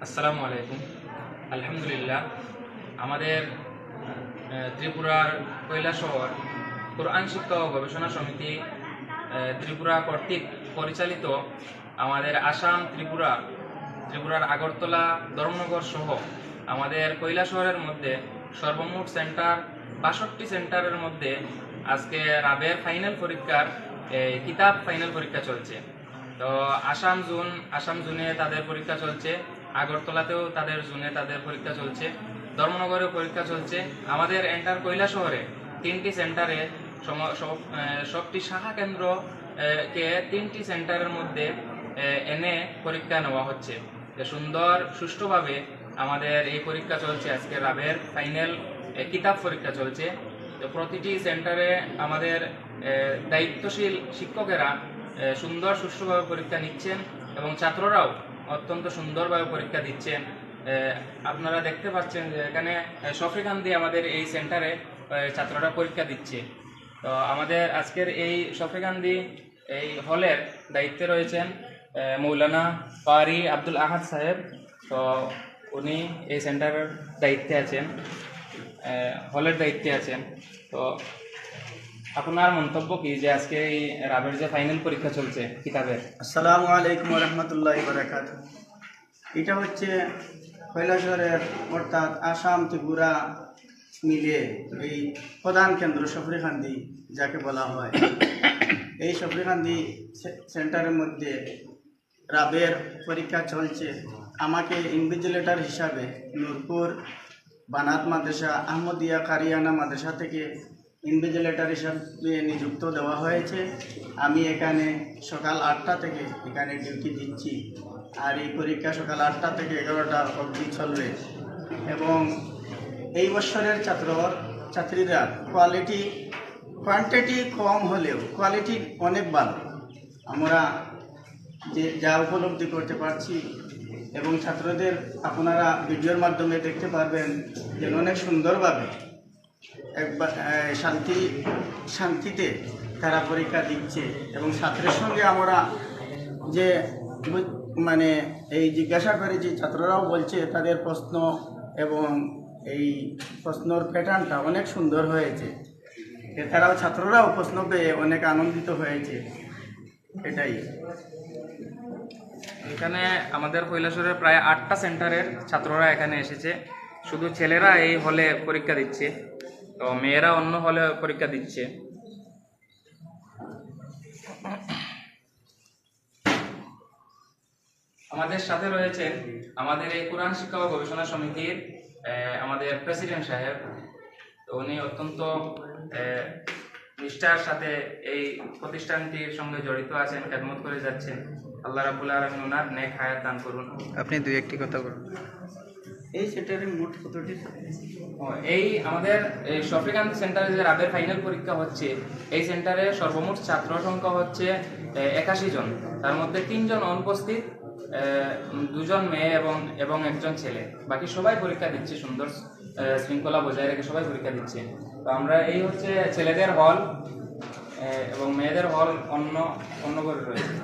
আসসালামু আলাইকুম। আলহামদুলিল্লাহ, আমাদের ত্রিপুরার কৈলাসহর কোরআন শিক্ষা ও গবেষণা সমিতি ত্রিপুরা কর্তৃক পরিচালিত আমাদের আসাম ত্রিপুরার আগরতলা, ধর্মনগর সহ আমাদের কৈলাসহরের মধ্যে সর্বমোট সেন্টার ৬২ সেন্টারের মধ্যে আজকে রাবের ফাইনাল পরীক্ষার কিতাব ফাইনাল পরীক্ষা চলছে। তো আসাম জুনে তাদের পরীক্ষা চলছে, আগরতলাতেও তাদের পরীক্ষা চলছে, ধর্মনগরেও পরীক্ষা চলছে। আমাদের এন্টার কৈলাসহরে 3টি সেন্টারে সবটি শাখা কেন্দ্র কে 3টি সেন্টারের মধ্যে এনে পরীক্ষা নেওয়া হচ্ছে। সুন্দর সুষ্ঠুভাবে আমাদের এই পরীক্ষা চলছে। আজকে রাবের ফাইনাল কিতাব পরীক্ষা চলছে। তো প্রতিটি সেন্টারে আমাদের দায়িত্বশীল শিক্ষকেরা সুন্দর সুষ্ঠুভাবে পরীক্ষা নিচ্ছেন এবং ছাত্ররাও অত্যন্ত সুন্দরভাবে পরীক্ষা দিচ্ছেন। আপনারা দেখতে পাচ্ছেন যে এখানে শফিকান্দি আমাদের এই সেন্টারে ছাত্ররা পরীক্ষা দিচ্ছে। তো আমাদের আজকের এই শফিকান্দি এই হলের দায়িত্বে রয়েছেন মৌলানা কারি আব্দুল আহাদ সাহেব। তো উনি এই সেন্টারের দায়িত্বে আছেন, হলের দায়িত্বে আছেন। তো আপনার মন্তব্য কি যে আজকে এই রাবের যে ফাইনাল পরীক্ষা চলছে কিতাবের? আসসালামু আলাইকুম রহমতুল্লাহ বারাকাত। এটা হচ্ছে কৈলাসহরের অর্থাৎ আসাম ত্রিপুরা মিলিয়ে এই প্রধান কেন্দ্র সফরিকান্দি যাকে বলা হয়। এই সফরিকান্দি সেন্টারের মধ্যে রাবের পরীক্ষা চলছে। আমাকে ইনভিজিলেটর হিসাবে নূরপুর বানাত মাদ্রাসা আহমদিয়া কারিয়ানা মাদ্রাসা থেকে ইনভিজিলেটর হিসাবে নিযুক্ত দেওয়া হয়েছে। আমি এখানে সকাল 8টা থেকে এখানে ডিউটি দিচ্ছি, আর এই পরীক্ষা সকাল 8টা থেকে 11টা অবধি চলবে। এবং এই বছরের ছাত্রীরা কোয়ান্টিটি কম হলেও কোয়ালিটি অনেক ভালো আমরা যা উপলব্ধি করতে পারছি। এবং ছাত্রদের আপনারা ভিডিওর মাধ্যমে দেখতে পারবেন যে অনেক সুন্দরভাবে একবার শান্তিতে তারা পরীক্ষা দিচ্ছে। এবং ছাত্রের সঙ্গে আমরা যে এই জিজ্ঞাসা করেছি, ছাত্ররাও বলছে তাদের প্রশ্ন এবং এই প্রশ্নর প্যাটার্নটা অনেক সুন্দর হয়েছে। এছাড়াও ছাত্ররাও প্রশ্ন পেয়ে অনেক আনন্দিত হয়েছে। এটাই। এখানে আমাদের কৈলাসহরের প্রায় 8টা সেন্টারের ছাত্ররা এখানে এসেছে। শুধু ছেলেরা এই হলে পরীক্ষা দিচ্ছে, তো মেয়েরা অন্য হলে পরীক্ষা দিচ্ছে। আমাদের সাথে রয়েছেন আমাদের এই কোরআন শিক্ষা ও গবেষণা সমিতির আমাদের প্রেসিডেন্ট সাহেব। তো উনি অত্যন্ত নিষ্ঠার সাথে এই প্রতিষ্ঠানটির সঙ্গে জড়িত আছেন, খেদমত করে যাচ্ছেন। আল্লাহ রাব্বুল আলামিন ওনার নেক হায়াত দান করুন। আপনি দুই একটি কথা বলুন। এই সেন্টারে মোট কতটি? এই আমাদের এই শফিকান্দি সেন্টারে যে রাবের ফাইনাল পরীক্ষা হচ্ছে, এই সেন্টারে সর্বমোট ছাত্র সংখ্যা হচ্ছে 81 জন। তার মধ্যে 3 জন অনুপস্থিত, 2 জন মেয়ে এবং 1 জন ছেলে। বাকি সবাই পরীক্ষা দিচ্ছে, সুন্দর শৃঙ্খলা বজায় রেখে সবাই পরীক্ষা দিচ্ছে। তো আমরা এই হচ্ছে ছেলেদের হল এবং মেয়েদের হল অন্য করে রয়েছে।